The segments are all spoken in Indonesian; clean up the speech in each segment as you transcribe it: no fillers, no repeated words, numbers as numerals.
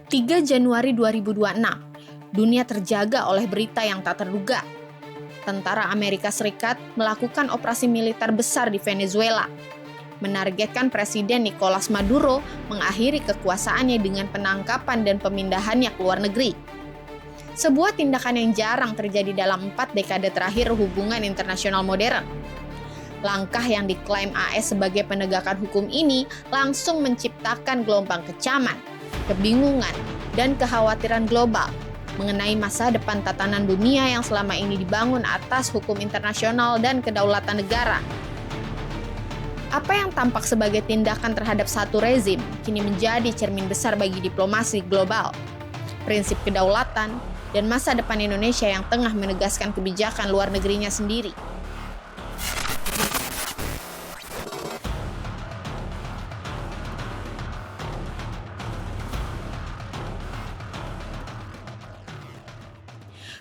3 Januari 2026, dunia terjaga oleh berita yang tak terduga. Tentara Amerika Serikat melakukan operasi militer besar di Venezuela, menargetkan Presiden Nicolas Maduro mengakhiri kekuasaannya dengan penangkapan dan pemindahannya ke luar negeri. Sebuah tindakan yang jarang terjadi dalam 4 dekade terakhir hubungan internasional modern. Langkah yang diklaim AS sebagai penegakan hukum ini langsung menciptakan gelombang kecaman, kebingungan, dan kekhawatiran global mengenai masa depan tatanan dunia yang selama ini dibangun atas hukum internasional dan kedaulatan negara. Apa yang tampak sebagai tindakan terhadap satu rezim kini menjadi cermin besar bagi diplomasi global, prinsip kedaulatan, dan masa depan Indonesia yang tengah menegaskan kebijakan luar negerinya sendiri.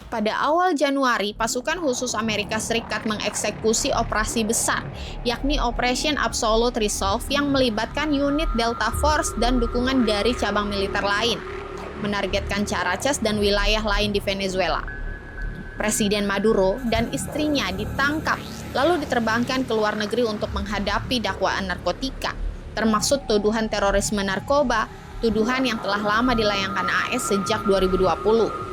Pada awal Januari, pasukan khusus Amerika Serikat mengeksekusi operasi besar, yakni Operation Absolute Resolve yang melibatkan unit Delta Force dan dukungan dari cabang militer lain, menargetkan Caracas dan wilayah lain di Venezuela. Presiden Maduro dan istrinya ditangkap, lalu diterbangkan ke luar negeri untuk menghadapi dakwaan narkotika, termasuk tuduhan terorisme narkoba, tuduhan yang telah lama dilayangkan AS sejak 2020.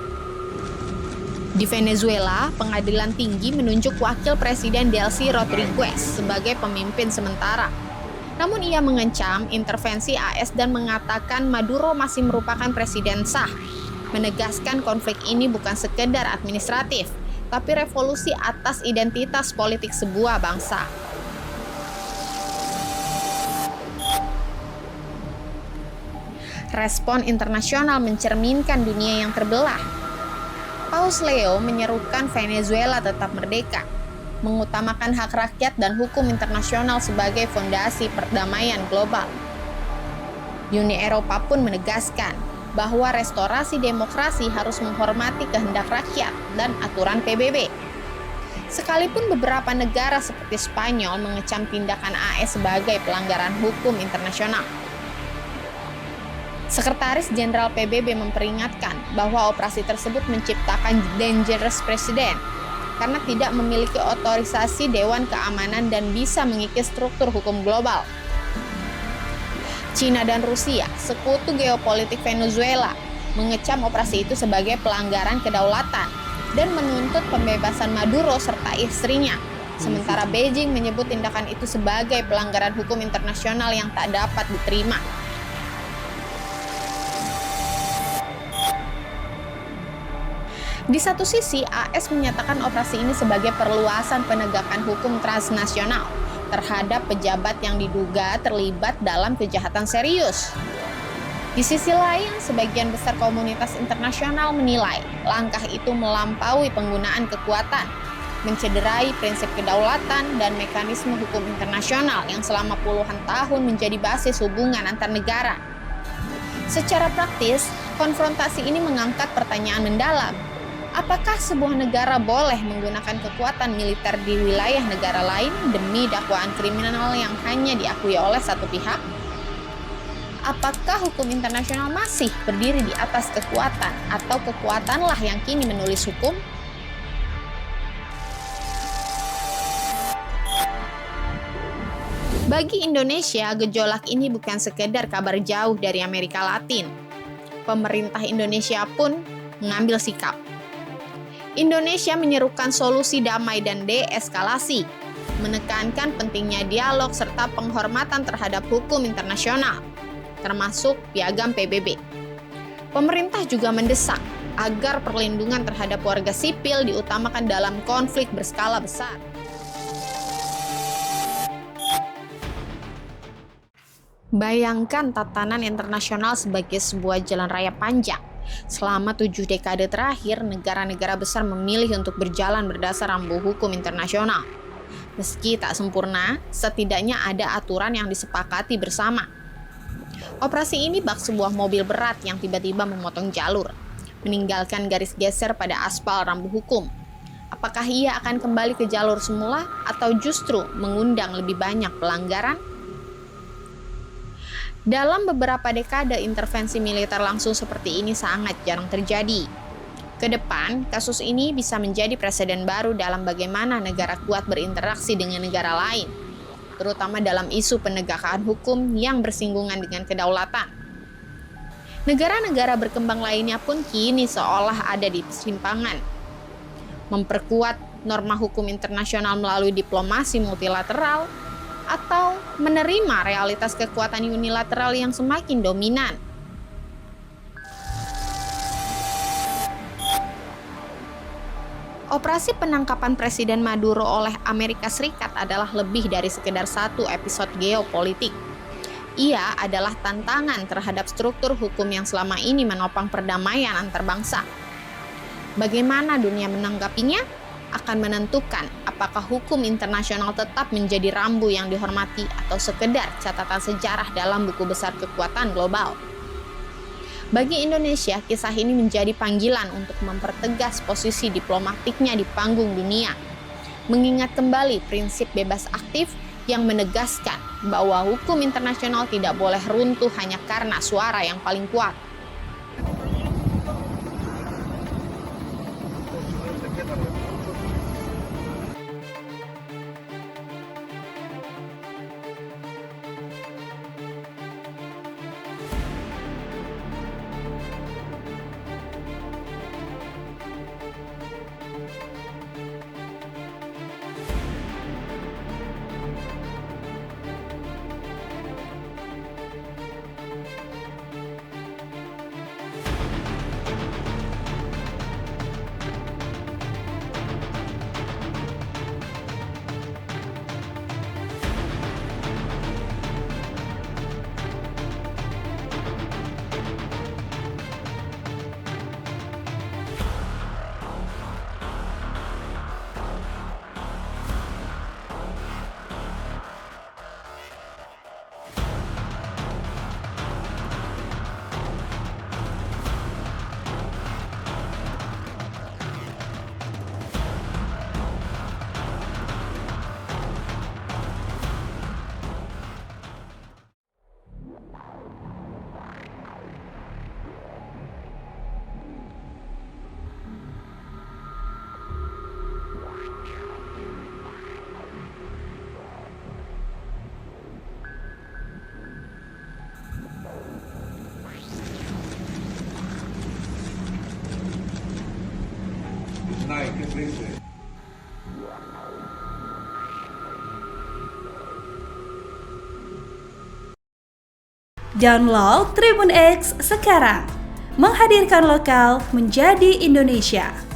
Di Venezuela, pengadilan tinggi menunjuk wakil presiden Delcy Rodriguez sebagai pemimpin sementara. Namun ia mengancam intervensi AS dan mengatakan Maduro masih merupakan presiden sah, menegaskan konflik ini bukan sekedar administratif, tapi revolusi atas identitas politik sebuah bangsa. Respon internasional mencerminkan dunia yang terbelah. Paus Leo menyerukan Venezuela tetap merdeka, mengutamakan hak rakyat dan hukum internasional sebagai fondasi perdamaian global. Uni Eropa pun menegaskan bahwa restorasi demokrasi harus menghormati kehendak rakyat dan aturan PBB. Sekalipun beberapa negara seperti Spanyol mengecam tindakan AS sebagai pelanggaran hukum internasional. Sekretaris Jenderal PBB memperingatkan bahwa operasi tersebut menciptakan dangerous precedent karena tidak memiliki otorisasi Dewan Keamanan dan bisa mengikis struktur hukum global. China dan Rusia, sekutu geopolitik Venezuela, mengecam operasi itu sebagai pelanggaran kedaulatan dan menuntut pembebasan Maduro serta istrinya. Sementara Beijing menyebut tindakan itu sebagai pelanggaran hukum internasional yang tak dapat diterima. Di satu sisi, AS menyatakan operasi ini sebagai perluasan penegakan hukum transnasional terhadap pejabat yang diduga terlibat dalam kejahatan serius. Di sisi lain, sebagian besar komunitas internasional menilai langkah itu melampaui penggunaan kekuatan, mencederai prinsip kedaulatan dan mekanisme hukum internasional yang selama puluhan tahun menjadi basis hubungan antar negara. Secara praktis, konfrontasi ini mengangkat pertanyaan mendalam. Apakah sebuah negara boleh menggunakan kekuatan militer di wilayah negara lain demi dakwaan kriminal yang hanya diakui oleh satu pihak? Apakah hukum internasional masih berdiri di atas kekuatan atau kekuatanlah yang kini menulis hukum? Bagi Indonesia, gejolak ini bukan sekedar kabar jauh dari Amerika Latin. Pemerintah Indonesia pun mengambil sikap. Indonesia menyerukan solusi damai dan deeskalasi, menekankan pentingnya dialog serta penghormatan terhadap hukum internasional, termasuk piagam PBB. Pemerintah juga mendesak agar perlindungan terhadap warga sipil diutamakan dalam konflik berskala besar. Bayangkan tatanan internasional sebagai sebuah jalan raya panjang. Selama 7 dekade terakhir, negara-negara besar memilih untuk berjalan berdasar rambu hukum internasional. Meski tak sempurna, setidaknya ada aturan yang disepakati bersama. Operasi ini bak sebuah mobil berat yang tiba-tiba memotong jalur, meninggalkan garis geser pada aspal rambu hukum. Apakah ia akan kembali ke jalur semula atau justru mengundang lebih banyak pelanggaran? Dalam beberapa dekade, intervensi militer langsung seperti ini sangat jarang terjadi. Ke depan, kasus ini bisa menjadi preseden baru dalam bagaimana negara kuat berinteraksi dengan negara lain, terutama dalam isu penegakan hukum yang bersinggungan dengan kedaulatan. Negara-negara berkembang lainnya pun kini seolah ada di persimpangan. Memperkuat norma hukum internasional melalui diplomasi multilateral, atau menerima realitas kekuatan unilateral yang semakin dominan. Operasi penangkapan Presiden Maduro oleh Amerika Serikat adalah lebih dari sekedar satu episode geopolitik. Ia adalah tantangan terhadap struktur hukum yang selama ini menopang perdamaian antar bangsa. Bagaimana dunia menanggapinya akan menentukan apakah hukum internasional tetap menjadi rambu yang dihormati atau sekedar catatan sejarah dalam buku besar kekuatan global. Bagi Indonesia, kisah ini menjadi panggilan untuk mempertegas posisi diplomatiknya di panggung dunia, mengingat kembali prinsip bebas aktif yang menegaskan bahwa hukum internasional tidak boleh runtuh hanya karena suara yang paling kuat. Download Tribun X sekarang, menghadirkan lokal menjadi Indonesia.